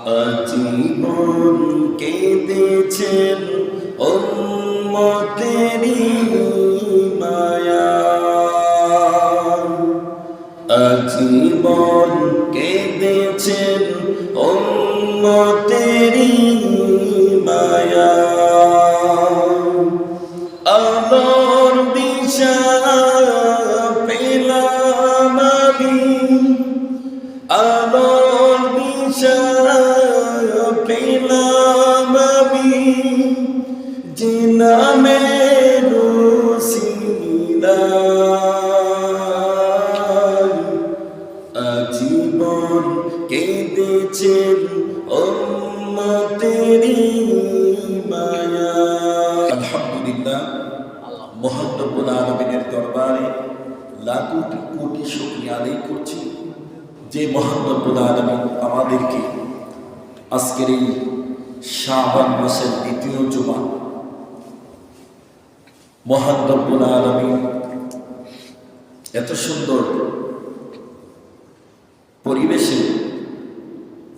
আজীবন কেঁদেছেন উম্মতেরি মায়া, আজীবন কেঁদেছেন উম্মতেরি মায়া। আলোর দিশা পেলাম আমি, আলোর দিশা পেলাম আমি, যে নামের উসিলায় আজীবন কেঁদেছেন উম্মতেরি মায়া। আলহামদুলিল্লাহ, মহান রব্বুল আলামিনের দরবারে লাখো কোটি শুকরিয়া আদায় করছি যে মহান রব্বুল আলামিন আমাদেরকে আজকের এই শাবান মাসের দ্বিতীয় জুমা, মহান রব্বুল আলামিন এত সুন্দর পরিবেশে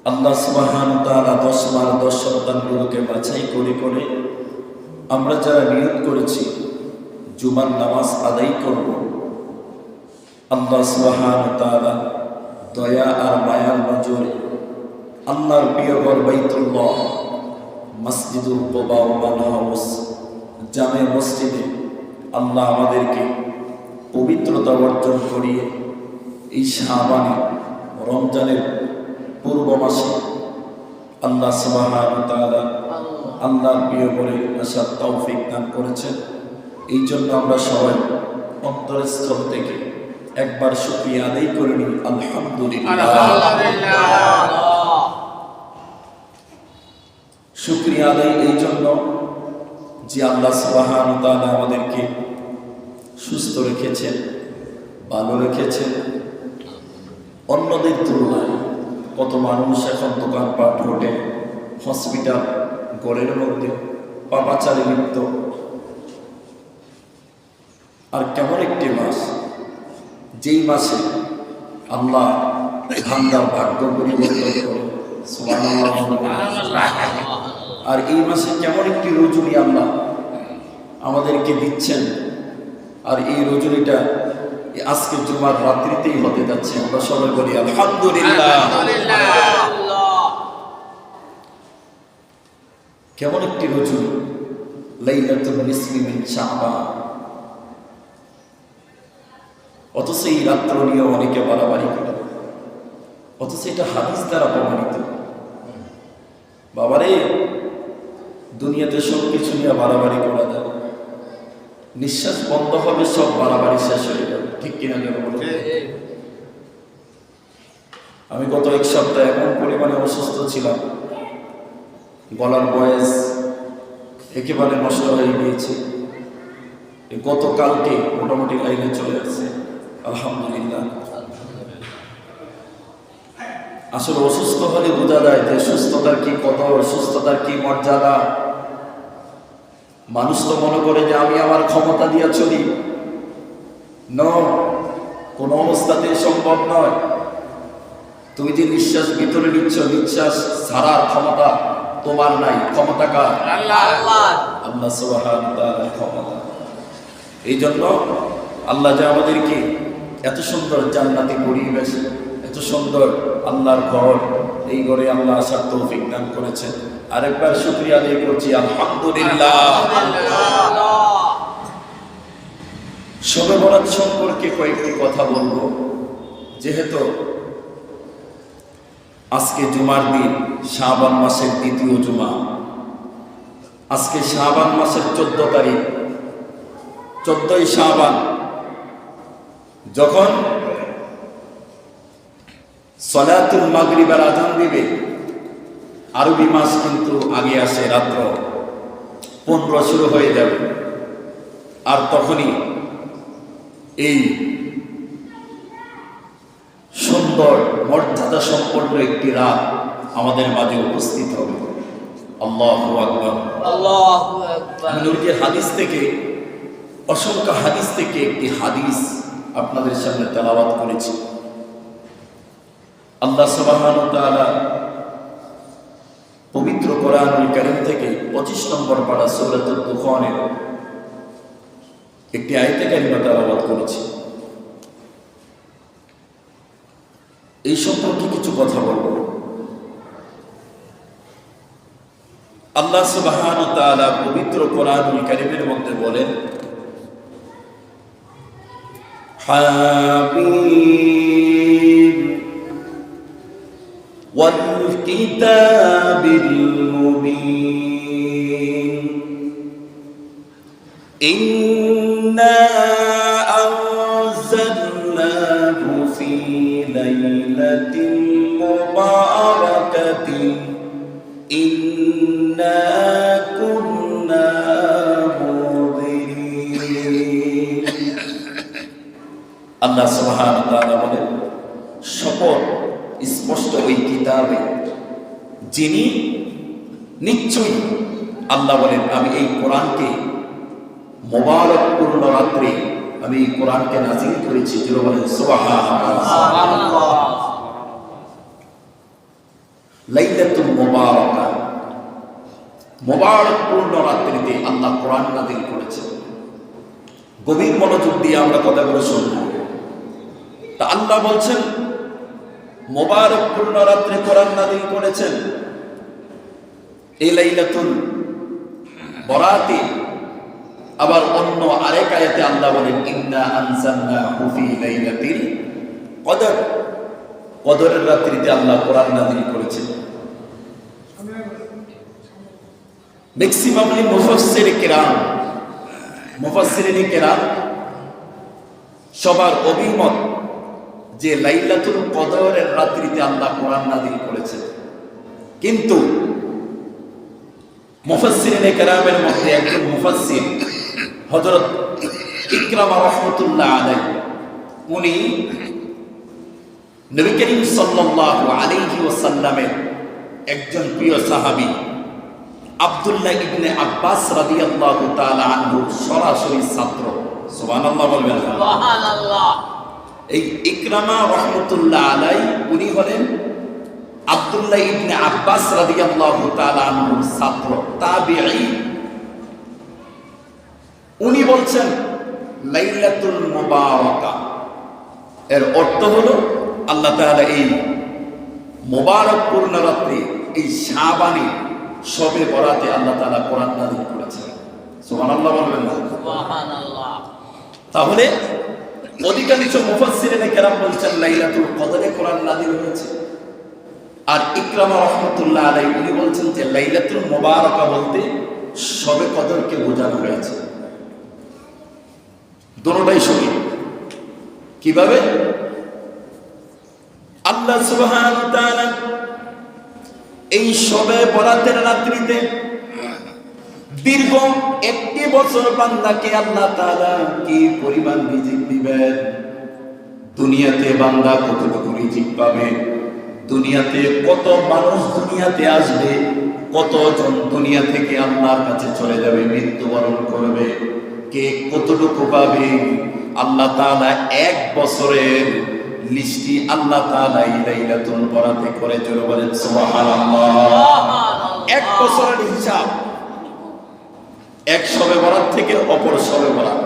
আল্লাহ সুবহানাহু ওয়া তাআলা 10 মার 10 সন্তানগুলোকে বাছাই করে করে আমরা যারা নিয়ত করেছি জুমার নামাজ আদায় করব, আল্লাহ সুবহানাহু ওয়া তাআলা দয়া আর মায়ার নজরে আল্লাহর প্রিয় ঘর বাইতুল্লাহ মসজিদুল কুবা ওমান হাউস জামে মসজিদে আল্লাহ আমাদেরকে পবিত্রতা অর্জন করিয়ে এই শাবানে রমজানের পূর্ব মাসে আল্লাহ সুবহানাহু ওয়া তাআলা আল্লাহর প্রিয় ঘরে আসার তৌফিক দান করেছেন। এই জন্য আমরা সবাই অন্তরের স্থল থেকে একবার শুকরিয়া আদায় করে নিই, আলহামদুলিল্লাহ। শুকরিয়া আদায় এই জন্য যে আল্লাহ সুবহানাহু ওয়া তাআলা আমাদেরকে সুস্থ রেখেছেন, ভালো রেখেছেন। অন্যদের তুলনায় কত মানুষ এখন দোকানপাট, হোটেল, হসপিটাল, ঘরের মধ্যে পাপাচারে লিপ্ত। আর কেমন একটি মাস, যেই মাসে আল্লাহ বান্দার ভাগ্য পরিবর্তন করে, সুবহানাল্লাহ। আর এই মাসে কেমন একটি রজনী আল্লাহ আমাদেরকে দিচ্ছেন, আর এই রজনীটা আজকে জুমার রাত্রিতেই হতে যাচ্ছে। আমরা সবাই বলি আলহামদুলিল্লাহ। কেমন একটি রজনী, লাইলাতুল নিসফি মিন শাবান। অথচ এই রাত্র নিয়ে অনেকে বাড়াবাড়ি করে, অথচ এটা হাদিস দ্বারা প্রমাণিত। বাবারে, দুনিয়াতে সব কিছু নিয়ে বাড়াবাড়ি করা যায়, নিঃশ্বাস বন্ধ হবে সব বাড়াবাড়ি শেষ হয়ে যাবে, ঠিক কিনা? আমি গত এক সপ্তাহে এমন পরিমাণে অসুস্থ ছিলাম, গলার ভয়েস একেবারে নষ্ট হয়ে গিয়েছে। গতকালকে মোটামুটি লাইনে চলে আসছে, আলহামদুলিল্লাহ। আসলে অসুস্থ হলে বোঝা যায় যে সুস্থতার কি কদর, সুস্থতার কি মর্যাদা। মানুষ তো মনে করে যে আমি আমার ক্ষমতা দিয়ে চলি, কোনো অবস্থাতে সম্ভব নয়। তুমি যে নিঃশ্বাস ভিতরে নিচ্ছ, নিঃশ্বাস ছাড়ার ক্ষমতা তোমার নাই, ক্ষমতা কার? আল্লাহ সুবহানাহু ওয়া তাআলার ক্ষমতা। এই জন্য আল্লাহ যে আমাদেরকে এত সুন্দর জান্নাতি পরিবেশ, এত সুন্দর আল্লাহর ঘর, এই ঘরে আল্লাহ আসার তৌফিক দান করেছেন। আরেকবার শুকরিয়া আদায় করছি, আলহামদুলিল্লাহ। শবে বরাত সম্পর্কে কয়েকটি কথা বলবো, যেহেতু আজকে জুমার দিন, শাবান মাসের দ্বিতীয় জুমা। আজকে শাবান মাসের 14 তারিখ, 14ই শাবান। যখন সলাতুল মাগরিবের আযান দিবে, আরবি মাস কিন্তু আগে আসে, রাত্র 15 শুরু হয়ে যাবে। আর তখনই এই সুন্দর মর্যাদা সম্পন্ন একটি রাত আমাদের মাঝে উপস্থিত হবে। আল্লাহু আকবার, আল্লাহু আকবার। আমি নবীর হাদিস থেকে, অসংখ্য হাদিস থেকে একটি হাদিস আপনাদের সামনে তেলাওয়াত করেছি। আল্লাহ সুবহানাহু ওয়া তাআলা পবিত্র কোরআনুল কারীম থেকে 25 নম্বর পারা সূরাতুল দুখানের একটি আয়াতে কারিমা তেলাওয়াত করেছি। এই সম্পর্কে কিছু কথা বলবো। আল্লাহ সুবহানাহু ওয়া তাআলা পবিত্র কোরআনুল কারীমের মধ্যে বলেন, হামিম ওয়াল কিতাবিল মুবিন ইন্না আনজালনাহু ফি লাইলাতিল মুবারাকাতিন ইন্না কুন্না মুনজিরিন। আল্লাহ সুবহানাহু ওয়া তাআলা বলেন, শপথ স্পষ্ট ওই কিতাবে যিনি নিশ্চয়ই, আল্লাহ বলেন আমি এই কোরআনকে মোবারকপূর্ণ রাত্রে আমি এই কোরআনকে নাযিল করেছি। যিনি বলেন সুবহানাল্লাহ। লাইলাতুল মুবারাকা, মোবারকপূর্ণ রাত্রিতে আল্লাহ কোরআন নাযিল করেছেন। গভীর মনোযোগ দিয়ে আমরা কথাগুলো শুনব। তা আল্লাহ বলছেন মোবারকপূর্ণ রাত্রে কোরআন নাযিল করেছেন। এই লাইলাতুল বরাতে আবার অন্য আরেক আয়াতে আল্লাহ বলেন ইন্না আনজালনাহু ফি লাইলাতিল কদর, কদরের রাত্রিতে আল্লাহ কোরআন নাযিল করেছেন। ম্যাক্সিমামলি মুফাসসিরিনে কেরাম সবার অভিমত যে লাইলাতুল কদরের রাত্রিতে আল্লাহ কোরআন নাযিল করেছেন। কিন্তু মুফাসসিরিনে কেরামের মধ্যে একজন মুফাসসির হযরত ইকরামা রাহমাতুল্লাহ আলাইহি, উনি নবী করিম সাল্লাল্লাহু আলাইহি ওয়াসাল্লামের একজন প্রিয় সাহাবী আব্দুল্লাহ ইবনে আব্বাস রাদিয়াল্লাহু তাআলা আনহু সরাসরি ছাত্র। সুবহানাল্লাহ বলবেন। সুবহানাল্লাহ। এই ইকরামা রাহমাতুল্লাহ আলাইহি উনি হলেন আব্দুল্লাহ ইবনে আব্বাস রাদিয়াল্লাহু তাআলা আনহুর ছাত্র, তাবিঈ। উনি বলছেন লাইলাতুল মুবারাকা এর অর্থ হলো আল্লাহ তাআলা এই মোবারকপূর্ণ রাত্রে এই শাবানে শবে বরাতে আল্লাহ তাআলা কোরআন নাযিল করেছেন। সুবহানাল্লাহ বলবেন না? সুবহানাল্লাহ। তাহলে অধিকাংশ মুফাসসিরিনে কেরাম বলছেন লাইলাতুল কদরে কোরআন নাযিল হয়েছে। আর ইকরামা রাহমাতুল্লাহ আলাইহি উনি বলছেন যে লাইলাতুল মুবারাকা বলতে শবে কদরকে বোঝানো হয়েছে। দুটোটাই সঠিক। কিভাবে? আল্লাহ সুবহানাহু ওয়া তাআলা এই শবে বরাতের রাত্রিতে দীর্ঘ 1 বছর বান্দাকে আল্লাহ তাআলা কি পরিমাণ রিজিক দিবেন, দুনিয়াতে বান্দা কতটুকু রিজিক পাবে, দুনিয়াতে কত মানুষ দুনিয়াতে আসবে, কতজন দুনিয়া থেকে আল্লাহর কাছে চলে যাবে, মৃত্যুবরণ করবে, কে কতটুকু পাবে, আল্লাহ তাআলা 1 বছরের লিস্টি আল্লাহ তাআলা এই লাইলাতুল বরাতে করে। জোরে বলেন সুবহানাল্লাহ। 1 বছরের হিসাব, এক শবে বরাত থেকে অপর শবে বরাত,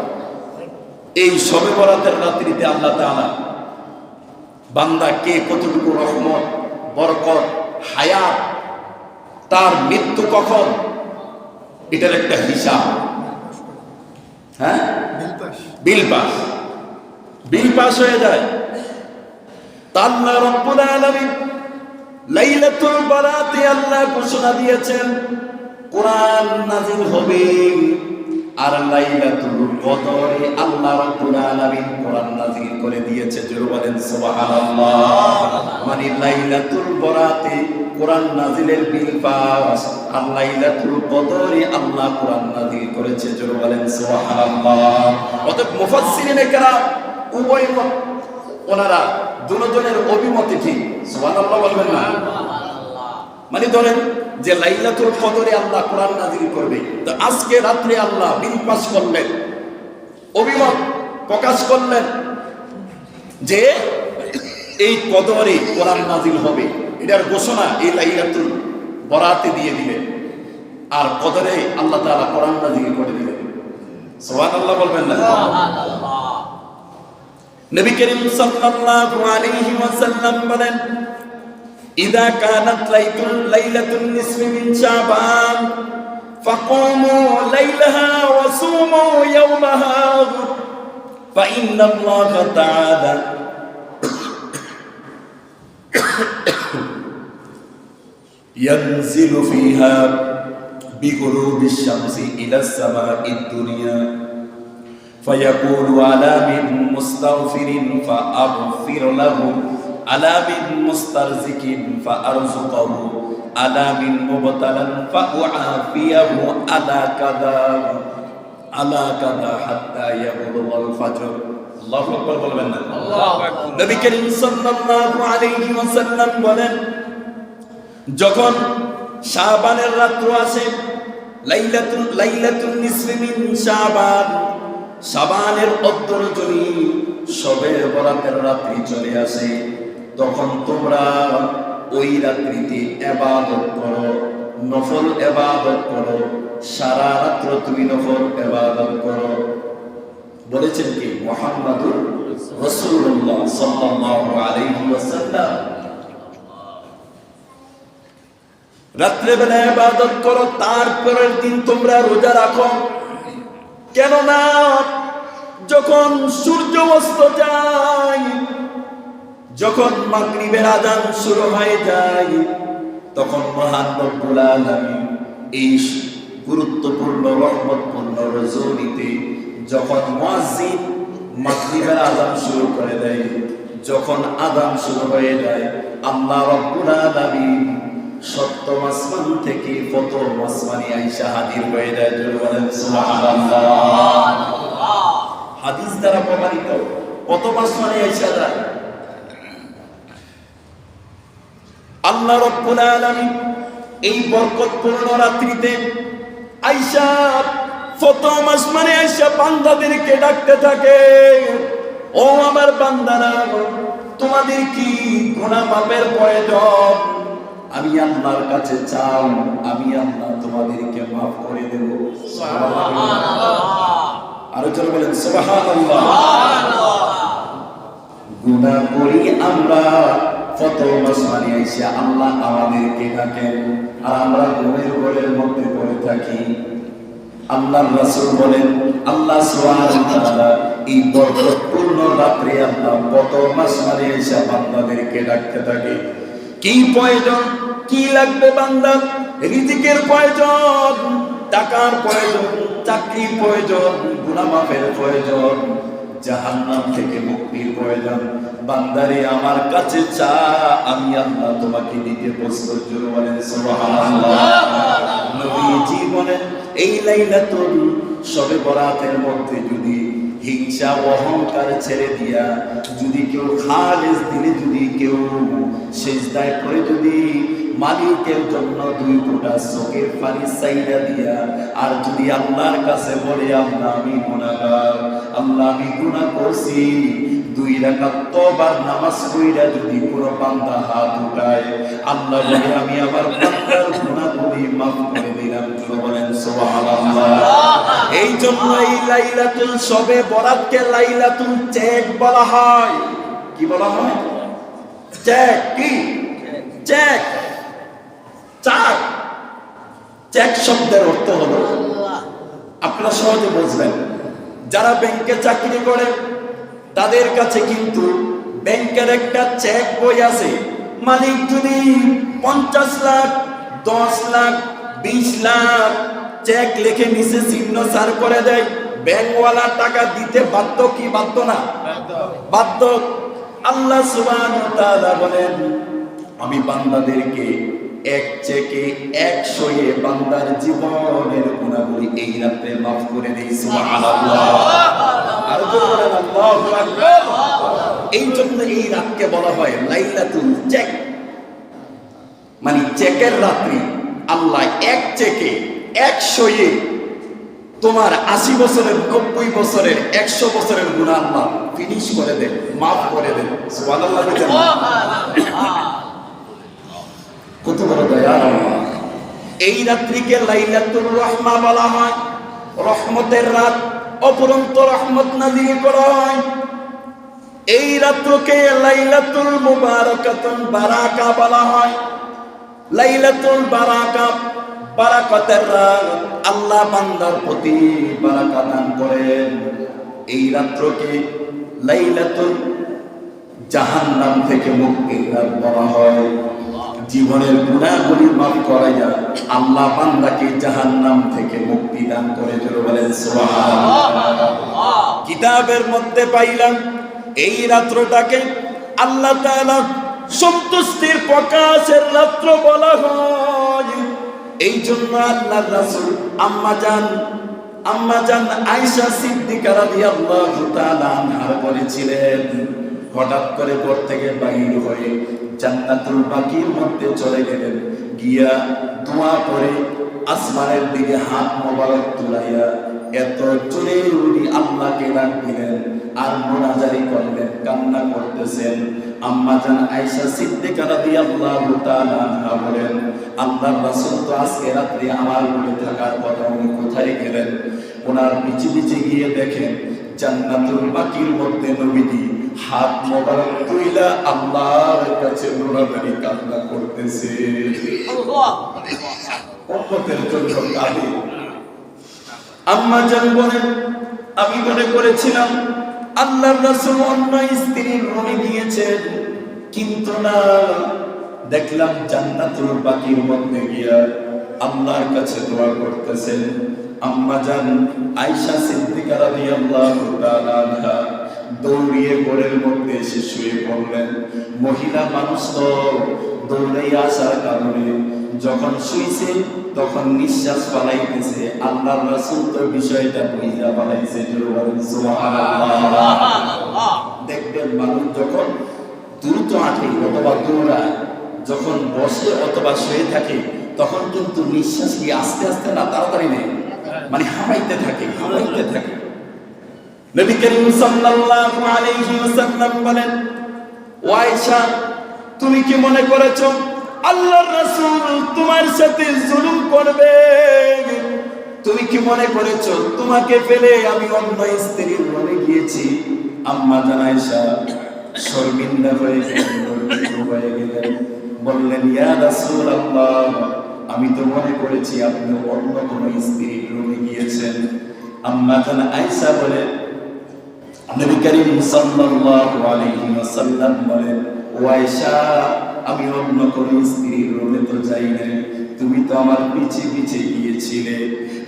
এই শবে বরাতের রাত্রিতে আল্লাহ তাআলা বান্দা কে কতটুকু রহমত, বরকত, হায়াত, তার মৃত্যু কখন, এটার একটা হিসাব। হ্যাঁ, বিল পাস হয়ে যায়। আল্লাহ রাব্বুল আলামিন লাইলাতুল বরাতে আল্লাহ ঘোষণা দিয়েছেন কোরআন নাযিল হবে। আর লাইলাতুল কদরে আল্লাহ রাব্বুল আলামিন কোরআন নাযিল করে দিয়েছে। জোরে বলেন সুবহানাল্লাহ। মানে লাইলাতুল বরাতে কোরআন নাযিলের বিল পাস, আর লাইলাতুল কদরে আল্লাহ কোরআন নাযিল করেছে। জোরে বলেন সুবহানাল্লাহ। অতএব মুফাসসিরিনে কেরাম উভয় মত, ওনারা দুজনের অভিমত ঠিক। সুবহানাল্লাহ বলবেন না? মানে ধরেন যে লাইলাতুল কদরে আল্লাহ কোরআন নাযিল করবে, তো আজকে রাত্রে আল্লাহ বিল পাস করলেন, অভিমত প্রকাশ করলেন যে এই কদরে কোরআন নাযিল হবে, এটার ঘোষণা এই লাইলাতুল বরাতে দিয়ে দিলেন, আর কদরে আল্লাহ তাআলা কোরআন নাযিল করে দিলেন। সুবহানাল্লাহ বলবেন না? নবী করিম সাল্লাল্লাহু আলাইহি ওয়াসাল্লাম বলেন, ইযা কানাত লাইলাতুন নিসফি মিন শাবান ফাকুমু লাইলাহা ওয়া সুমু ইয়াওমাহা فإن الله تعالى ينزل فيها بغروب الشمس إلى السماء الدنيا فيقول على من مستغفر فأغفر له على من مسترزق فأرزقه على من مبتلى فأعافيه على كذا আলা কাদা হাত্তা ইয়াবুলুল ফজর। আল্লাহু আকবার বলবেন না? আল্লাহু আকবার। নবী করিম সাল্লাল্লাহু আলাইহি ওয়াসাল্লাম বলেন, যখন শাবানের রাত্র আসে, লাইলাতুন নিসফি মিন শাবান, শাবানের অর্ধ রজনী শবে বরাতের রাত্রি চলে আসে, তখন তোমরা ওই রাত্রিতে ইবাদত করো, নফল ইবাদত করো, সারা রাত্র তুমি নফল ইবাদত করো। বলেছেন কি? মুহাম্মাদুর রাসূলুল্লাহ সাল্লাল্লাহু আলাইহি ওয়াসাল্লাম। রাত্রে বেলা ইবাদত করো, তারপরের দিন তোমরা রোজা রাখো। কেননা যখন সূর্য অস্ত যায়, যখন মাগরিবের আযান শুরু হয়ে যায়, তখন মহান রব্বুল আলামিন এই গুরুত্বপূর্ণ রহমতপূর্ণ রজনীতে যখন মুয়াজ্জিন মাগরিবের আযান শুরু করে দেয়, যখন আযান শুরু হয়ে যায়, আল্লাহ রব্বুল আলামিন সপ্তম আসমান থেকে প্রথম আসমানে আইসা হাজির হয়ে যায়। বলেন সুবহানাল্লাহ। হাদিস দ্বারা প্রমাণিত, প্রথম আসমানে আইসা যায়। আল্লাহ রব্বুল আলামিন এই বরকতপূর্ণ রাত্রিতে আইসা প্রথম আসমানে আইসা বান্দাদেরকে ডাকতে থাকে, ও আমার বান্দারা, তোমাদের কি গুনাহ মাপের প্রয়োজন? আমি আল্লাহর কাছে চাও, আমি আল্লাহ তোমাদেরকে মাফ করে দেব। সুবহানাল্লাহ। আরো জোরে বলেন সুবহানাল্লাহ। গুনাহ করি আমরা, প্রথম আসমানে আইসা আল্লাহ আমাদেরকে ডাকেন, আর আমরা ঘুমের ঘরের মধ্যে পড়ে থাকি। আল্লাহর রাসূল বলেন, আল্লাহ সুবহানাহু ওয়া তাআলা এই বরকতপূর্ণ রাত্রে আল্লাহ প্রথম আসমানে আইসা বান্দাদেরকে ডাকতে থাকে। কি প্রয়োজন? কি লাগবে বান্দা? রিজিকের প্রয়োজন, টাকার প্রয়োজন, চাকরির প্রয়োজন, গুনাহ মাফের প্রয়োজন, জাহান্নাম থেকে মুক্তির প্রয়োজন। বান্দারে আমার কাছে চা, আমি আল্লাহ তোমাকে দিতে প্রস্তুত। জোরে বলেন সুবহানাল্লাহ। নবীজি বলেন, এই লাইলাতুল শবে বরাতের মধ্যে যদি হিংসা অহংকার ছেড়ে দিয়া যদি কেউ খালেস দিলে যদি কেউ সিজদায় পড়ে যদি মালিকের জন্য 2 ফোঁটা চোখের পানি চাইরা দিয়া আর যদি আল্লাহর কাছে বলে, আল্লাহ আমি গুনাহগার, আল্লাহ আমি গুনাহ করছি, 2 রাকাত তওবার নামাজ পড়া যদি কোনো বান্দা হাত উঠায়, আল্লাহ বলে আমি আমার বান্দার গুনাহগুলি মাফ করে দিলাম। বলেন সুবহানাল্লাহ। এই জন্য এই লাইলাতুল শবে বরাতকে লাইলাতুল চেক বলা হয়। কি বলা হয়? চেক। কি চেক? চাক। চেক শব্দের অর্থ হলো, আপনারা সহজে বুঝবেন, যারা ব্যাংকে চাকরি করে তাদের কাছে কিন্তু ব্যাংকের একটা চেক বই আছে। মালিক যদি 50 লাখ, 10 লাখ, 20 লাখ চেক লিখে নিচে চিহ্ন সার করে দেয়, ব্যাংকওয়ালা টাকা দিতে বাধ্য কি বাধ্য না? বাধ্য। আল্লাহ সুবহানাহু ওয়া তাআলা বলেন, আমি বান্দাদেরকে এক চেকে 100 বান্দার জীবনের গুনাহগুলি এই রাতে মাফ করে দেই। সুবহানাল্লাহ। আর জোরে বলেন আল্লাহু আকবার। এই জন্য এই রাতকে বলা হয় লাইলাতুল চেক, মানে চেকের রাত্রি। আল্লাহ এক চেকে 100 তোমার 80 বছরের, 90 বছরের, 100 বছরের গুনাহ আল্লাহ ফিনিশ করে দেন, মাফ করে দেন। সুবহানাল্লাহ। কত বড় দয়া আল্লাহ। এই রাত্রিকে লাইলাতুর রহমা বলা হয়, রহমতের রাত, অপরন্ত রহমত নাযিল করা হয়। এই রাত্রকে লাইলাতুল মুবারাকাতুন বারাকা বলা হয়। লাইলাতুল বারাকা, বারাকাতের রাত, আল্লাহ বান্দার প্রতি বারাকা দান করেন। এই রাত্রকে লাইলাতুল জাহান্নাম থেকে মুক্তির রাত বলা হয়। জীবনের গুনাহগুলি মাফ করাইয়া আল্লাহ বান্দাকে জাহান্নাম থেকে মুক্তি দান করে। জোরে বলেন সুবহানাল্লাহ। কিতাবের মধ্যে পাইলাম এই রাত্রটাকে আল্লাহ তাআলা সন্তুষ্টির প্রকাশের রাত্র বলা হয়। এই জন্য আল্লাহর রাসূল আম্মা জান আয়েশা সিদ্দিকা রাদিয়াল্লাহু তাআলা আনহা বলেছিলেন, হঠাৎ করে ঘর থেকে বাইর হয়ে জান্নাতুল বাকির মধ্যে চলে গেলেন। গিয়া দোয়া করে আসমানের দিকে হাত মোবারক তুলাইয়া এত জোরে উনি আল্লাহকে ডাক দিলেন আর মুনাজারি করলেন, কান্না করতেছেন। আম্মা জান আয়েশা সিদ্দিকা রাদিয়াল্লাহু তাআলা আনহা বলেন, আল্লাহর রাসূল তো আজকে রাত্রে আমার ঘরে থাকার কথা, উনি কোথায় গেলেন? ওনার পিছে পিছে গিয়ে দেখেন জান্নাতুল বাকির মধ্যে নবীজি হাত মোবারক তুইলা আল্লাহর কাছে মুনাজারি কান্না করতেছে। আল্লাহ উম্মতের জন্য কাঁদে। আম্মা জান বলেন, আমি মনে করেছিলাম আল্লাহর রাসূল অন্য স্ত্রীর রুমে গিয়েছেন, কিন্তু না, দেখলাম জান্নাতুল বাকির মধ্যে গিয়া আল্লাহর কাছে দোয়া করতেছেন। আম্মা জান আয়েশা সিদ্দিকা রাদিয়াল্লাহু তাআলা আনহা দৌড়িয়ে ঘরের মধ্যে এসে শুয়ে পড়লেন। মহিলা মানুষ তো দৌড়াই আসার কারণে যখন শুইছে তখন নিঃশ্বাস ফলাইতেছে। আল্লাহর রাসূল তো বিষয়টা বুঝা ফলাইছে। সুবহানাল্লাহ। দেখবেন মানুষ যখন দ্রুত হাঁটে অথবা দৌড়ায়, যখন বসে অথবা শুয়ে থাকে, তখন কিন্তু নিঃশ্বাস কি আস্তে আস্তে না তাড়াতাড়ি নেই, মানে হামাইতে থাকে। নবী করিম সাল্লাল্লাহু আলাইহি ওয়াসাল্লাম বলেন, ও আয়েশা, তুমি কি মনে করেছো আল্লাহর রাসূল তোমার সাথে জুলুম করবে? তুমি কি মনে করেছো তোমাকে ফেলে আমি অন্য স্ত্রীর রুমে গিয়েছি? আম্মা জান আয়েশা শর্মিন্দা হয়ে গেলেন, বললেন, ইয়া রাসূলুল্লাহ, আমি তো মনে করেছি আপনি অন্য কোন স্ত্রীর রুমে গিয়েছেন। আম্মা জান আয়েশা বলেন, নবী করিম সাল্লাল্লাহু আলাইহি ওয়াসাল্লাম বলেন, ও আয়েশা, আমি অন্য কোন স্ত্রীর রুমে তো যাই নাই, তুমি তো আমার পিছে পিছে গিয়েছিলে।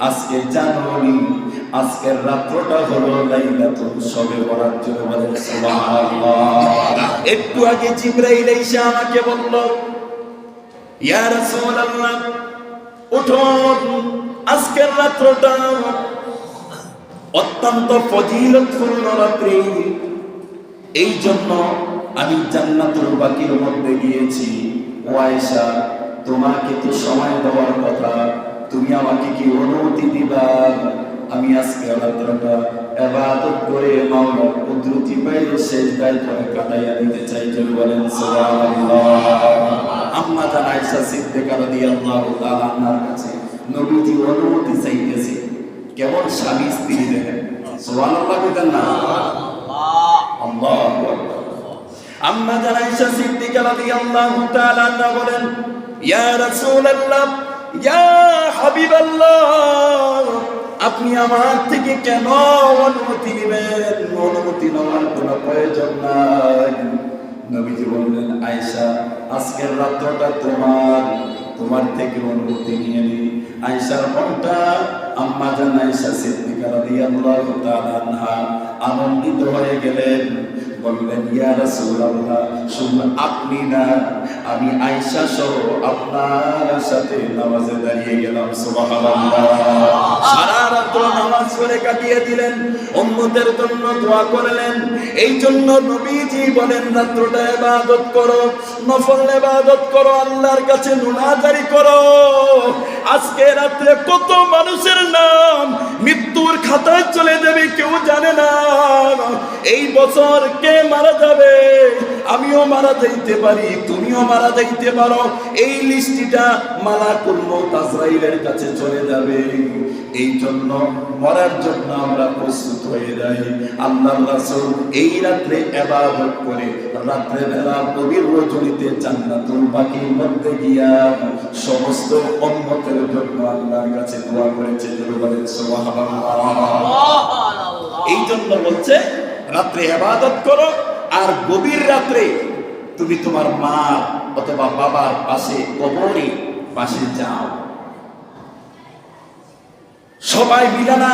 আজকে জানোনি আজকের রাতটা হলো লাইলাতুল শবে বরাত। জোরে বলেন সুবহানাল্লাহ। একটু আগে জিবরাইল এসে আমাকে বলল, ইয়া রাসূলুল্লাহ, উঠুন, আজকের রাতটা অত্যন্ত ফজিলতপূর্ণ রাত্রি, এই জন্য আমি জান্নাতুল বাকির মধ্যে গিয়েছি। ও আয়েশা, তোমাকে তো সময় দেওয়ার কথা, তুমি আমাকে কি অনুমতি দিবা? আমি আজকে রাতটা ইবাদত করে মাওলার কুদরতি পাইলে সেজদায় পড়ে কাটাইয়া দিতে চাই। জোরে বলেন সুবহানাল্লাহ। আম্মা জান আয়েশা সিদ্দিকা রাদিয়াল্লাহু তাআলা আনহার কাছে নবীজি অনুমতি চাইতেছে। কেমন স্বামী স্ত্রী দেখেন, সুবহানাল্লাহ বলেন না? আল্লাহু আকবার। আম্মা জান আয়েশা সিদ্দিকা রাদিয়াল্লাহু তাআলা আনহা বলেন, ইয়া রাসূলুল্লাহ, ইয়া হাবিবাল্লাহ, আপনি আমার থেকে কেন অনুমতি নেবেন? অনুমতি নেওয়ার কোনো প্রয়োজন নাই। নবীজি বললেন, আয়েশা, আজকের রাতটা তোমার থেকে অনুমতি নিয়ে নি। আয়েশার মনটা আম্মা জান আয়েশা সিদ্দিকা রাদিয়াল্লাহু তাআলা আনহা আনন্দিত হয়ে গেলেন। বললেন, ইয়া রাসূলুল্লাহ, শুধু আপনি না, আমি আয়েশা সহ আপনার সাথে নামাজে দাঁড়িয়ে গেলাম। সুবহানাল্লাহ। সারা রাত নামাজ পড়ে কাটিয়ে দিলেন, উম্মতের জন্য দোয়া করলেন। এই জন্য নবীজি বলেন, রাতটা ইবাদত করো, নফল ইবাদত করো, আল্লাহর কাছে মুনাজারি করো। আজকে রাতে কত মানুষের নাম মৃত্যুর খাতায় চলে যাবে কেউ জানে না। এই বছর কে মারা যাবে, আমিও মারা যাইতে পারি, তুমিও মারা যাইতে পারো। এই লিস্টিটা মালাকুল মউত আজরাইলের কাছে চলে যাবে। এই জন্য মরার জন্য আমরা প্রস্তুত হয়ে যাই। আল্লাহর রাসূল এই রাত্রে ইবাদত করে রাত্রে বেলা গভীর রজনীতে জান্নাতুল বাকির মধ্যে গিয়া সমস্ত উম্মতের জন্য আল্লাহর কাছে দোয়া করেছে। বলেন সুবহানাল্লাহ। এই জন্য বলছে রাত্রে ইবাদত করো, আর গভীর রাত্রে তুমি তোমার মা অথবা বাবার পাশে কবরে পাশে যাও। সবাই মিলে না,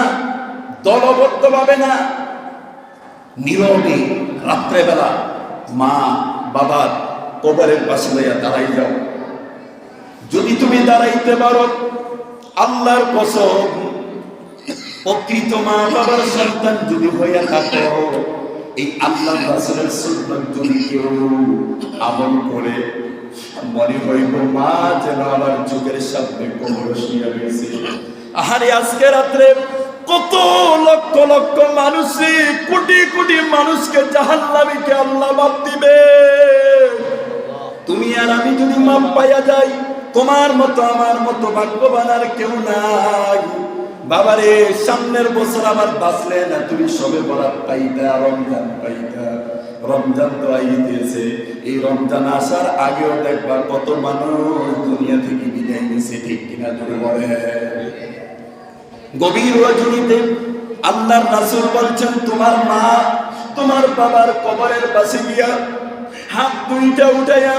দলবদ্ধ ভাবে না, নীরবে রাত্রেবেলা মা বাবার কবরের পাশে লইয়া দাঁড়াই যাও। যদি তুমি দাঁড়াইতে পারো, আল্লাহর কসম, প্রকৃত মা বাবার সন্তান যদি হইয়া থাকো, এই আল্লাহর রাসূলের সুন্নাত যদি কেউ আমল করে, মনে হইব মা যেন আমার চোখের সামনে কবর শুয়ে রয়েছে। আহারে আজকে রাত্রে কত লক্ষ লক্ষ মানুষ, কোটি কোটি মানুষকে জাহান্নামীকে আল্লাহ মাপ দিবে। তুমি আর আমি যদি মাপ পাইয়া যাই, তোমার মতো আমার মতো ভাগ্যবান আর কেউ নাই। বাবারে সামনের বছর আবার বাঁচলে না তুমি সবে বরাত পাইতা, রমজান পাইতা। রমজান তো আইতেছে, এই রমজান আসার আগেও দেখবা কত মানুষ দুনিয়া থেকে বিদায় নিয়েছে, ঠিক কিনা জোরে বলে। গভীর রজনীতে আল্লাহর রাসূল বলছেন, তোমার মা তোমার বাবার কবরের পাশে গিয়া হাত দুইটা উঠাইয়া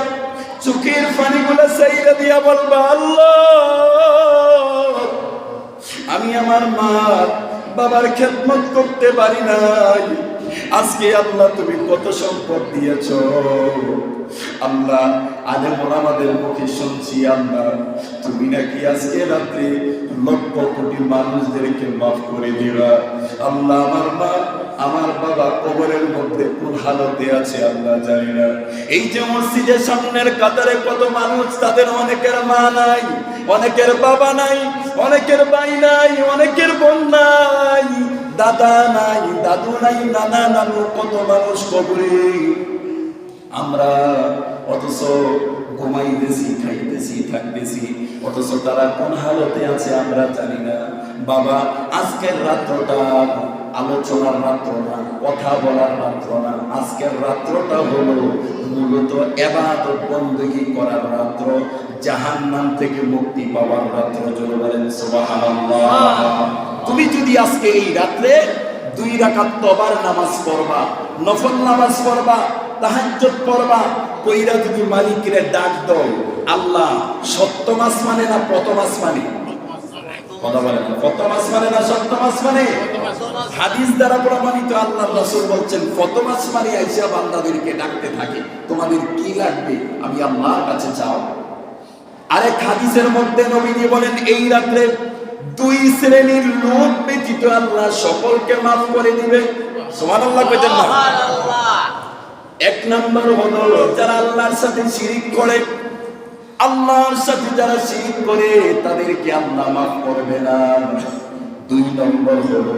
চোখের পানিগুলো সাইরা দিয়া বলবা, আল্লাহ আমি আমার মা বাবার খেদমত করতে পারি নাই, আজকে আল্লাহ তুমি কত সম্পদ দিয়েছ। আল্লাহ আলেম ওলামাদের মুখে শুনছি, আল্লাহ তুমি নাকি আজকে রাত্রে লক্ষ কোটি মানুষদেরকে মাফ করে দিবা। আল্লাহ আমার মা আমার বাবা কবরের মধ্যে কোন হালতে আছে আল্লাহ জানি না। এই যে মসজিদের সামনের কাতারে কত মানুষ, তাদের অনেকের মা নাই, অনেকের বাবা নাই, অনেকের ভাই নাই, অনেকের বোন নাই, দাদা নাই, দাদু নাই, নানা নানু, কত মানুষ কবরে। আমরা অথচ ঘুমাইতেছি, খাইতেছি, থাকতেছি, অথচ তারা কোন হালতে আছে আমরা জানি না। বাবা আজকের রাত্রটা আলোচনার রাত্র না, কথা বলার রাত্র না, আজকের রাত্রটা হলো মূলত ইবাদত বندگی করার রাত্র, জাহান্নাম থেকে মুক্তি পাওয়ার রাত্র। জোরে বলেন সুবহানাল্লাহ। তুমি যদি আজকে এই রাত্রে 2 রাকাত তওবার নামাজ পড়বা, নফল নামাজ পড়বা, তাহাজ্জুদ পড়বা, কইরা যদি মালিকের ডাক দাও, আল্লাহ সপ্তম আসমানে না প্রথম আসমানে? কথা বলেন, প্রথম আসমানে না সপ্তম আসমানে? হাদিস দ্বারা প্রমাণিত, আল্লাহর রাসূল বলছেন প্রথম আসমানে আইসা বান্দাদেরকে ডাকতে থাকে, তোমাদের কি লাগবে আমি আল্লাহর কাছে চাও। আরেক হাদিসের মধ্যে নবীজি বলেন, এই রাত্রে 2 শ্রেণীর লোক ব্যতীত আল্লাহ সকলকে মাফ করে দিবে। সুবহানাল্লাহ কইতেন না? সুবহানাল্লাহ। 1 নম্বর হলো যারা আল্লাহর সাথে শিরিক করে, আল্লাহর সাথে যারা শিরিক করে তাদেরকে আল্লাহ মাফ করবে না। 2 নম্বর হলো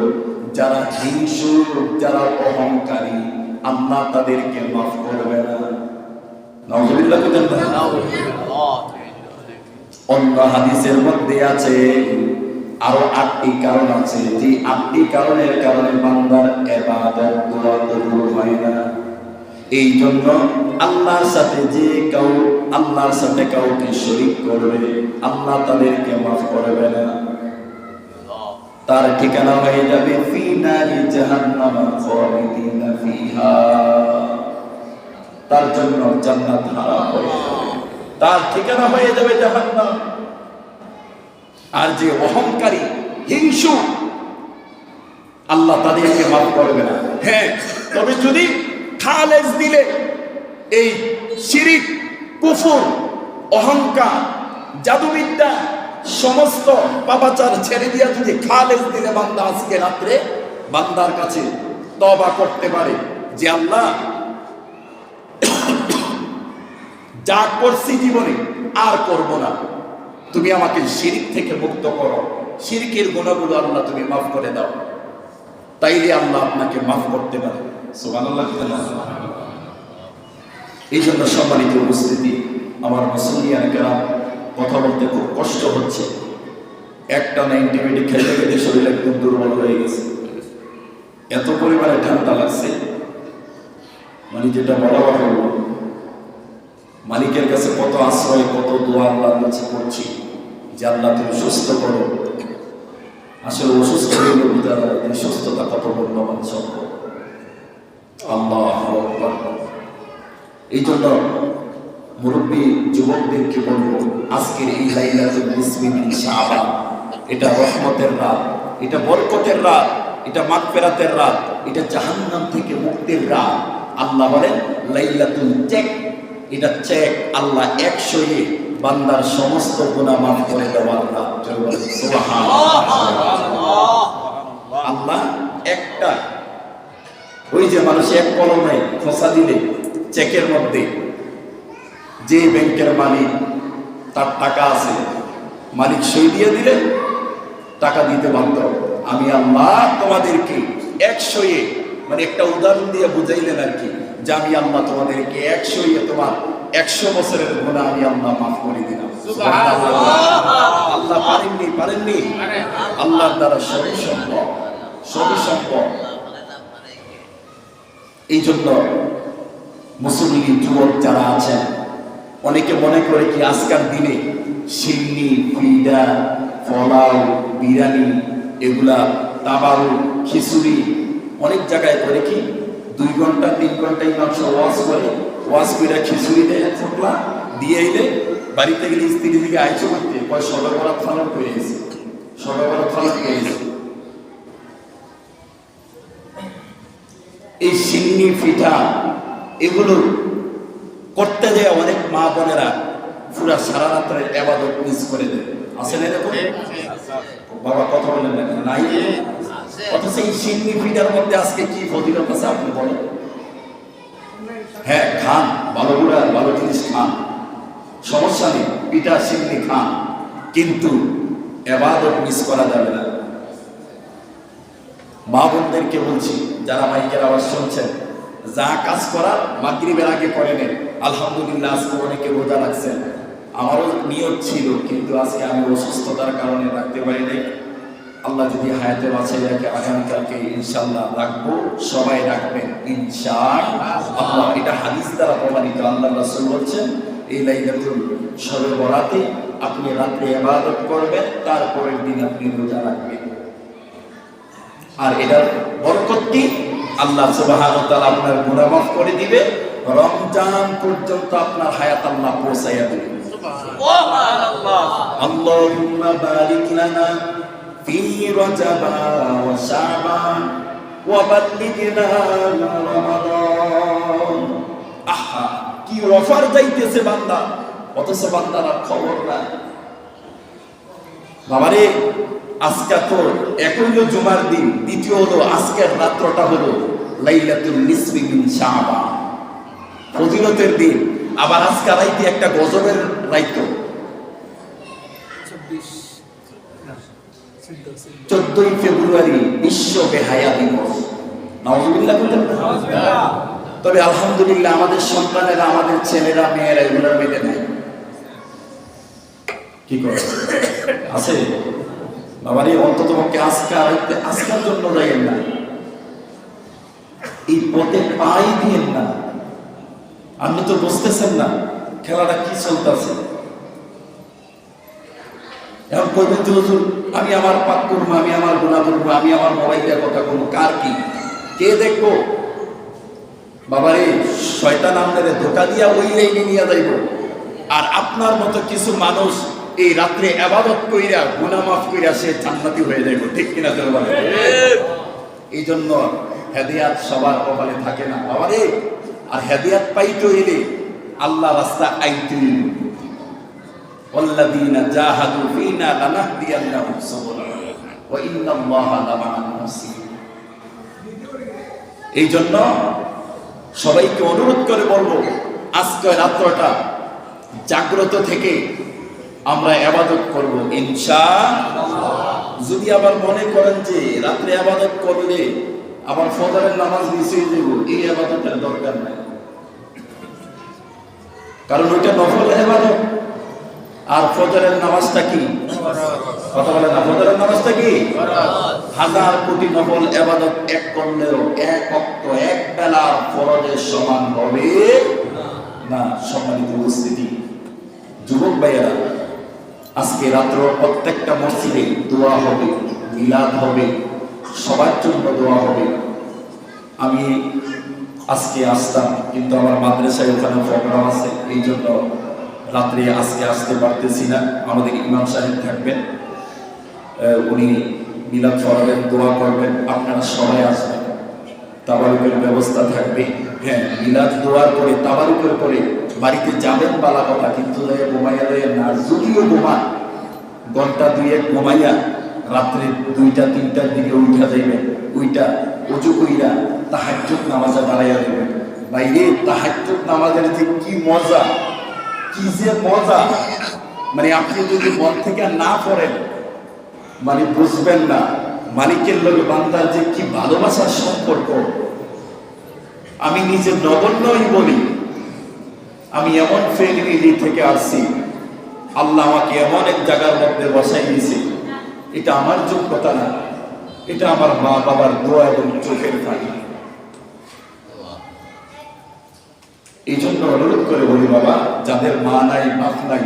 যারা হিংসুক, যারা অহংকারী, আল্লাহ তাদেরকে মাফ করবে না। নাউযুবিল্লাহ কইতেন না? নাউযুবিল্লাহ। অন্য হাদিসের মধ্যে আছে আরো 8টি কারণ আছে, যে 8টি কারণের কারণে বান্দার ইবাদত দোয়া কবুল হয় না। এই জন্য আল্লাহর সাথে যে কেউ আল্লাহর সাথে কাউকে শরীক করবে, আল্লাহ তাদেরকে মাফ করবে না। তার ঠিকানা হয়ে যাবে ফি নারি জাহান্নাম খালিদিনা ফিহা, তার জন্য জান্নাত হারাম হয়ে যাবে, তার ঠিকানা হয়ে যাবে জাহান্নাম। আর যে অহংকারী, হিংসু, আল্লাহ তাদেরকে মাফ করবে না। হ্যাঁ, তবে যদি খালেজ দিলে এই শিরিক, কুফর, অহংকার, জাদুবিদ্যা, সমস্ত পাপাচার ছেড়ে দিয়া যদি খালেজ দিলে বান্দা আজকে রাত্রে বান্দার কাছে তওবা করতে পারে যে আল্লাহ যা করছি জীবনে আর করব না, তুমি আমাকে শিরিক থেকে মুক্ত করো, শিরকের গুনাহগুলো আল্লাহ তুমি মাফ করে দাও, তাইলে আল্লাহ আপনাকে মাফ করতে পারে। সুবহানাল্লাহ। এই জন্য সম্মানিত উপস্থিতি, আমার মুসলিয়ানেরা কথা বলতে খুব কষ্ট হচ্ছে। একটা অ্যান্টিবায়োটিক খেতে খেতে শরীর একদম দুর্বল হয়ে গেছে, এত পরিমাণে ঠান্ডা লাগছে, মানে যেটা বলা হলো, মালিকের কাছে কত আশ্রয়, কত দোয়া আল্লাহর কাছে করছি যে আল্লাহ তুমি সুস্থ করো। আসলে অসুস্থ হইল বিদায়, এই সুস্থতা কত মূল্যবান সম্পদ। আল্লাহু আকবার। এই জন্য মুরব্বী যুবকদেরকে বলবো, আজকের এই লাইলাতুল নিসফি মিন শাবান, এটা রহমতের রাত, এটা বরকতের রাত, এটা মাগফিরাতের রাত, এটা জাহান্নাম থেকে মুক্তির রাত। আল্লাহ বলেন লাইলাতুল চেক, এটা চেক আল্লাহ 100 বান্দার সমস্ত গুনাহ মাফ করে দেওয়ার রাত। সুবহানাল্লাহ। আল্লাহ একটা, ওই যে মানুষ এক কলমে খোঁচা দিলে চেকের মধ্যে যে ব্যাংকের মালিক তার টাকা আছে, মালিক সই দিয়ে দিলে টাকা দিতে বাধ্য। আমি আল্লাহ তোমাদেরকে 100, মানে একটা উদাহরণ দিয়ে বুঝাইলেন আর কি, যে আমি আল্লাহ তোমাদেরকে 100 তোমার 100 বছরের গুনাহ আমি আল্লাহ মাফ করে দিলাম। আল্লাহ পারেননি। আল্লাহর দ্বারা সবই সম্ভব। এই জন্য মুসলিম যুবক যারা আছেন, অনেকে মনে করে কি আজকের দিনে সিন্নি, পিঠা, পোলাও, বিরিয়ানি, এগুলা তাবারু, খিচুড়ি, অনেক জায়গায় করে কি 2 ঘন্টা 3 ঘন্টা ইমাম সাহেব ওয়াজ করে খিচুড়ি দেয়, ফোকলা দিয়ে এলে বাড়িতে গেলে স্ত্রী দিকে আইসো করতে কয় সবে বরাত ফালন করে গেছে। এই সিন্নি, পিঠা এগুলো করতে যায় অনেক মা বোনেরা পুরা সারা রাত্রে ইবাদত মিস করে দেয়। আসেন এরকম বাবা, কথা বলেন না নাই? অথচ এই সিন্নি পিঠার মধ্যে আজকে কি ফজিলত আছে আপনি বলেন? হ্যাঁ খান, ভালো জিনিস খান, সমস্যা নেই, পিঠা সিন্নি খান, কিন্তু ইবাদত মিস করা যাবে না। মা বোনদেরকে বলছি, যারা মাইকের আওয়াজ শুনছেন, যা কাজ করার মাগরিবের আগে করে নেন। আলহামদুলিল্লাহ আজকে অনেকে রোজা রাখছেন, আমারও নিয়ত ছিল, কিন্তু আজকে আমি অসুস্থতার কারণে রাখতে পারি নাই। আল্লাহ যদি হায়াতে বাঁচিয়ে রাখে, আগামীকালকে ইনশাআল্লাহ রাখবো, সবাই রাখবেন ইনশাআল্লাহ। এটা হাদিস দ্বারা প্রমাণিত। আল্লাহ রাসূল বলছেন এই লাইলাতুল শবে বরাতে আপনি রাত্রে ইবাদত করবেন, তারপরের দিন আপনি রোজা রাখবেন। আর এটার বরকত কি? আল্লাহ সুবহানাহু ওয়া তাআলা আপনার গুনাহ মাফ করে দিবে, রমজান পর্যন্ত আপনার হায়াত আল্লাহ পৌঁছায়া দিবে। সুবহানাল্লাহ। আল্লাহুম্মা বারিক লানা ফি রজব ওয়া শাবান ওয়া বাল্লিগনা রমাদান। আহা, কি অফার যাইতেছে বান্দা, অথচ বান্দার খবর নাই। বাবারে, আজকে তো এক হইল জুমার দিন, দ্বিতীয় হলো আজকের রাত্রটা হলো লাইলাতুল নিসফি মিন শাবান, ফজিলতের দিন। আবার আজকে রাইতে একটা গজবের রাইত, 14 ফেব্রুয়ারি বিশ্ব বেহায়া দিবস। নাউজুবিল্লাহ বলেন। তবে আলহামদুলিল্লাহ আমাদের সন্তানেরা, আমাদের ছেলেরা, মেয়েরা এগুলোর মেতে নেই। কি করে আছে বাবারে? অন্তত পক্ষে আজকার জন্য যাইয়েন না, এই পথে পাই দিয়েন না। আপনি তো বুঝতেছেন না খেলাটা কি চলতেছে। এখন কইবেন যে হুজুর আমি আমার পাক করবো, আমি আমার গুনাহ করবো, আমি আমার মোবাইলের কথা করবো, কার কি কে দেখবো? বাবারে, শয়তান আপনাদের ধোঁকা দিয়া ওই লাইনে নিয়ে যাইব। আর আপনার মতো কিছু মানুষ এই রাত্রে ইবাদত কইরা গুনাহ মাফ কইরা সে জান্নাতি হয়ে যাইব। ঠিক কিনা জোরে বলেন? এই জন্য হেদায়েত সবার কপালে থাকে না বাবারে। আর হেদায়েত পাইতে হইলে আল্লাহ রাস্তা আইতে হইল। ওয়াল্লাযীনা জাহাদু ফীনা লানাহদিয়ান্নাহুম সুবুলানা ওয়া ইন্নাল্লাহা লামাআল মুহসিনিন। এই জন্য সবাইকে অনুরোধ করে বলবো, আজকে রাত্রটা জাগ্রত থেকে আমরা ইবাদত করব ইনশাআল্লাহ। যদি আবার মনে করেন যে রাত্রে ইবাদত করলে আবার ফজরের নামাজ মিশিয়ে দেব, এই ইবাদতের দরকার নাই, কারণ ওইটা নফল ইবাদত। আর ফজরের নামাজটা কি? কথা বলে না, ফজরের নামাজটা কি? হাজার কোটি নফল ইবাদত এক করলেও এক ওয়াক্ত এক বেলা ফরজের সমান হবে না। সম্মানিত উপস্থিতি, যুবক ভাইয়েরা, আজকে রাত্র প্রত্যেকটা মসজিদে দোয়া হবে, মিলাদ হবে, সবার জন্য দোয়া হবে। আমি আজকে আসতাম, কিন্তু আমার মাদ্রাসায় ওখানে প্রোগ্রাম আছে, এই জন্য রাত্রে আজকে আসতে পারতেছি না। আমাদের ইমাম সাহেব থাকবেন, উনি মিলাদ পড়াবেন, দোয়া করবেন, আপনারা সবাই আসবেন। তাবারুকের ব্যবস্থা থাকবে। হ্যাঁ, মিলাদ দোয়ার পরে তাবারুকের পরে বাড়িতে যাবেন বালা কথা, কিন্তু ঘুমাইয়া দেয় না। যদিও ঘুমান, ঘন্টা দুয়েক ঘুমাইয়া রাত্রে 2টা-3টার দিকে উঠা যাইবেন, ওইটা উজু কইরা তাহাজ্জুদ নামাজে দাঁড়াইয়া দেবেন। বাইরে তাহাজ্জুদ নামাজের যে কি মজা, কি যে মজা, মানে আপনি যদি মন থেকে না পড়েন মানে বুঝবেন না মালিকের লগে বান্দার যে কি ভালোবাসার সম্পর্ক। আমি নিজে নগণ্যই বলি, আমি এমন ফ্যামিলি থেকে আসছি, আল্লাহ আমাকে এমন এক জায়গার মধ্যে বসাই দিয়েছে, এটা আমার যোগ্যতা না, এটা আমার মা বাবার দোয়া এবং চোখের পানি। এই জন্য অনুরোধ করে বলি, বাবা যাদের মা নাই বাপ নাই,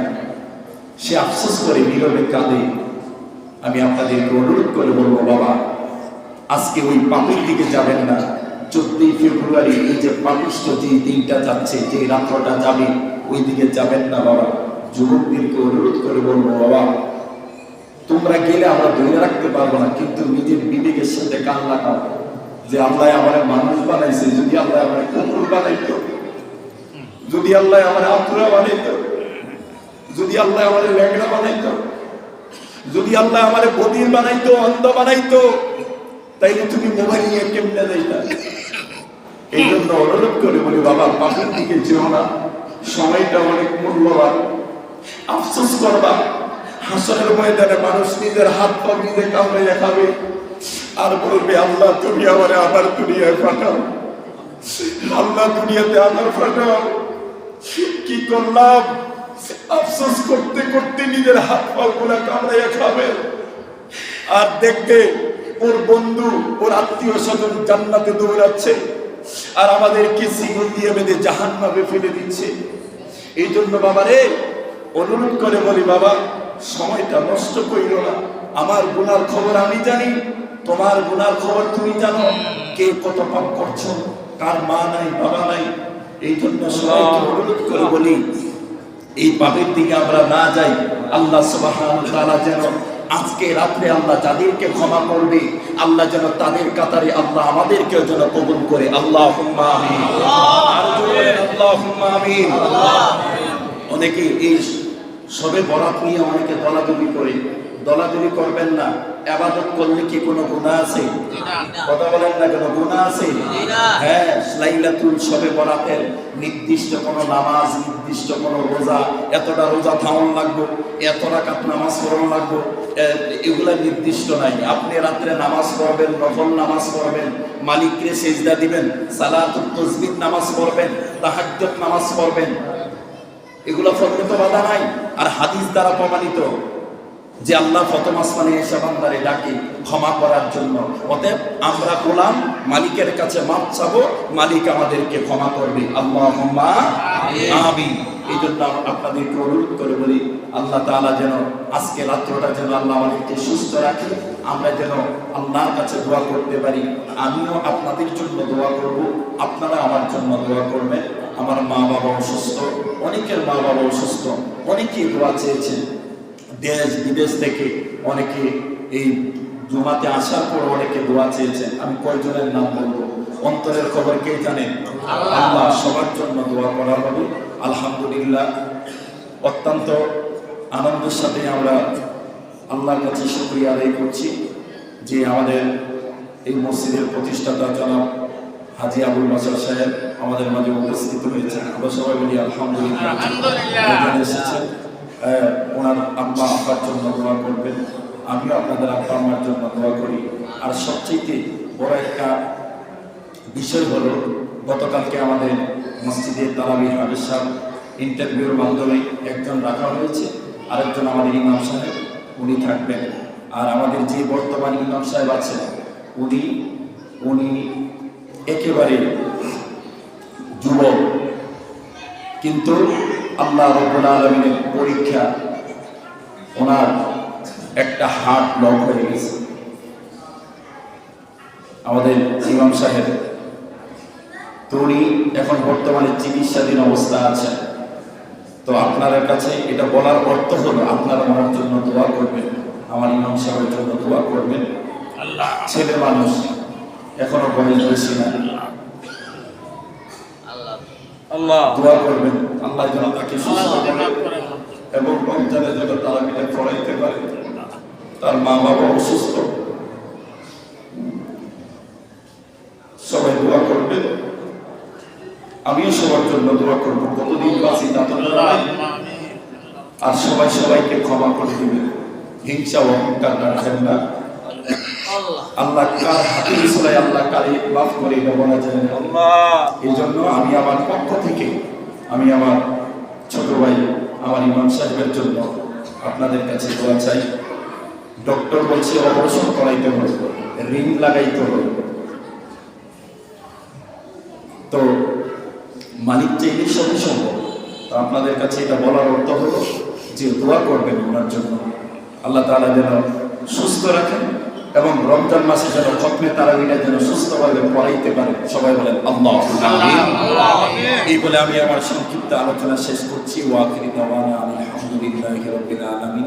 সে আফসোস করে নীরবে কাঁদে, আমি আপনাদেরকে অনুরোধ করে বলবো, বাবা আজকে ওই পাপের দিকে যাবেন না। 14 ফেব্রুয়ারি এই যে পাপিষ্ঠ যে দিনটা যাচ্ছে, যে রাত্রটা যাবে, ওই দিকে যাবেন না বাবা। যুবকদেরকে অনুরোধ করে বলবো, বাবা তোমরা গেলে আমরা ধরে রাখতে পারবো না, কিন্তু নিজের বিবেকের সাথে কান লাগাও যে আল্লাহ আমার মানুষ বানাইছে, যদি আল্লাহ আমার কুকুর বানাইতো, যদি আল্লাহ আমার আতুরা বানাইতো, যদি আল্লাহ আমার ল্যাংড়া বানাইতো, যদি আল্লাহ আমার বধির বানাইতো, অন্ধ বানাইতো, তাইলে তুমি মোবাইল নিয়ে কেমনে যাইতা? এই জন্য অনুরোধ করে বলি, বাবা পাপের দিকে যেও না, সময়টা অনেক মূল্যবান। আফসোস করবা, হাসরের ময়দানে মানুষ নিজের হাত পা নিজে কামড়ে খাবে আর বলবে, আল্লাহ তুমি আমারে আবার দুনিয়ায় পাঠাও, আল্লাহ দুনিয়াতে আবার পাঠাও। কি করলাম? আফসোস করতে করতে নিজের হাত পা গুলা কামড়ে খাবে, আর দেখবে ওর বন্ধু, ওর আত্মীয় স্বজন জান্নাতে দৌড়াচ্ছে, আর আমাদেরকে শিকল দিয়ে বেঁধে জাহান্নামে ফেলে দিচ্ছে। এই জন্য বাবা রে, অনুরোধ করে বলি, বাবা সময়টা নষ্ট করিও না। আমার গুনার খবর আমি জানি, তোমার গুনার খবর তুমি জানো, কে কত পাপ করছো, কার মা নাই বাবা নাই। এই জন্য সবাইকে অনুরোধ করে বলি, এই পাপের দিকে আমরা না যাই। আল্লাহ সুবহানাহু ওয়া তাআলা যেন আজকে রাত্রে আল্লাহ যাদেরকে ক্ষমা করবে, আল্লাহ যেন তাদের কাতারে আল্লাহ আমাদেরকেও যেন কবুল করে। আল্লাহুম্মা আমিন, আর জোরে আল্লাহুম্মা আমিন। অনেকে এই সবে বরাত নিয়ে অনেকে দলাদলি করে, দলাদলি করবেন না। ইবাদত করলে কি কোনো গুনাহ আছে? কথা বলেন না, কোনো গুনাহ আছে? হ্যাঁ, লাইলাতুল সবে বরাতের নির্দিষ্ট কোনো নামাজ, নির্দিষ্ট কোনো রোজা, এতটা রোজা থাউন লাগবে, এত রাকাত নামাজ পড়ানো লাগবে, এগুলা নির্দিষ্ট নাই। আপনি রাত্রে নামাজ পড়বেন, নফল নামাজ পড়বেন, মালিককে সিজদা দিবেন, সালাতুত তাসবিহ নামাজ পড়বেন, তাহাজ্জুদ নামাজ পড়বেন, এগুলা ফরজে তো বাধা নাই। আর হাদিস দ্বারা প্রমাণিত যে আল্লাহ প্রথম আসমানে এসে বান্দারে ডাকে ক্ষমা করার জন্য। অতএব আমরা গোলাম, মালিকের কাছে মাপ চাবো, মালিক আমাদেরকে ক্ষমা করবে। আল্লাহুম্মা আমিন। এই জন্য আপনাদেরকে অনুরোধ করে বলি, আল্লাহ তাআলা যেন আজকে রাত্রটা যেন আল্লাহ আমাদেরকে সুস্থ রাখে, আমরা যেন আল্লাহর কাছে দোয়া করতে পারি। আমিও আপনাদের জন্য দোয়া করব, আপনারা আমার জন্য দোয়া করবেন। আমার মা বাবা অসুস্থ, অনেকের মা বাবা অসুস্থ, অনেকেই দোয়া চেয়েছেন দেশ বিদেশ থেকে, অনেকে এই জুমাতে আসার পর অনেকে দোয়া চেয়েছেন। আমি কয়জনের নাম বলবো, অন্তরের খবর কে জানেন? আল্লাহ। সবার জন্য দোয়া করা হবে। আলহামদুলিল্লাহ, অত্যন্ত আনন্দের সাথে আমরা আল্লাহর কাছে শুকরিয়া আদায় করছি যে আমাদের এই মসজিদের প্রতিষ্ঠাতা জনাব হাজী আবুল বাশার সাহেব আমাদের মাঝে উপস্থিত হয়েছেন। আমরা সবাই বলি আলহামদুলিল্লাহ। এসেছেন, ওনার আব্বা আব্বার জন্য দোয়া করবেন, আমিও আপনাদের আব্বা আম্মার জন্য দোয়া করি। আর সবচেয়ে বড় একটা বিষয় হলো, গতকালকে আমাদের মসজিদে তারাবির হাফেজ সাহেব ইন্টারভিউর মাধ্যমে একজন রাখা হয়েছে, আরেকজন আমাদের ইমাম সাহেব, উনি থাকবেন। আর আমাদের যে বর্তমান ইমাম সাহেব আছেন উনি একেবারে যুবক, কিন্তু আল্লাহ রাব্বুল আলামিনের পরীক্ষা, ওনার একটা হার্ট ব্লক হয়ে গেছে। আমাদের ইমাম সাহেব তো উনি এখন বর্তমানে চিকিৎসাধীন অবস্থা আছেন। তো আপনাদের কাছে এটা বলার অর্থ হলো, আপনারা আমার জন্য দোয়া করবেন, আমার ইমাম সাহেবের জন্য দোয়া করবেন। ছেলে মানুষ, এখনো বয়স বেশি না, দোয়া করবেন আল্লাহ যেন তাকে সুস্থ করে এবং রমজানে যেন তারাবিটা পড়াইতে পারে। তার মা বাবা অসুস্থ, সবাই দোয়া করবেন, আমিও সবার জন্য দোয়া করবো। কতদিন বাঁচি তা তো নয়, আর সবাই সবাইকে ক্ষমা করে দিবেন, হিংসা অহংকার রাখেন না। আল্লাহ কার হাতে ইসলাই আল্লাহ কারে মাফ করে এটা বলা যায় না। এই জন্য আমি আমার পক্ষ থেকে, আমি আমার ছোট ভাই আমার ইমাম সাহেবের জন্য আপনাদের কাছে দোয়া চাই। ডক্টর বলছে অপারেশন করাইতে হবে, রিং লাগাইতে হবে, তো মালিক চাইলে সবই সম্ভব। তো আপনাদের কাছে এটা বলার অর্থ হলো যে দোয়া করবেন ওনার জন্য, আল্লাহ তাআলা যেন সুস্থ রাখেন এবং রমজান মাসে যেন খতমে তারাবিটা যেন সুস্থভাবে পড়াইতে পারেন। সবাই বলেন আল্লাহুম্মা আমিন। এই বলে আমি আমার সংক্ষিপ্ত আলোচনা শেষ করছি। ওয়া আখিরু দাওয়ানা আলহামদুলিল্লাহি রাব্বিল আলামিন।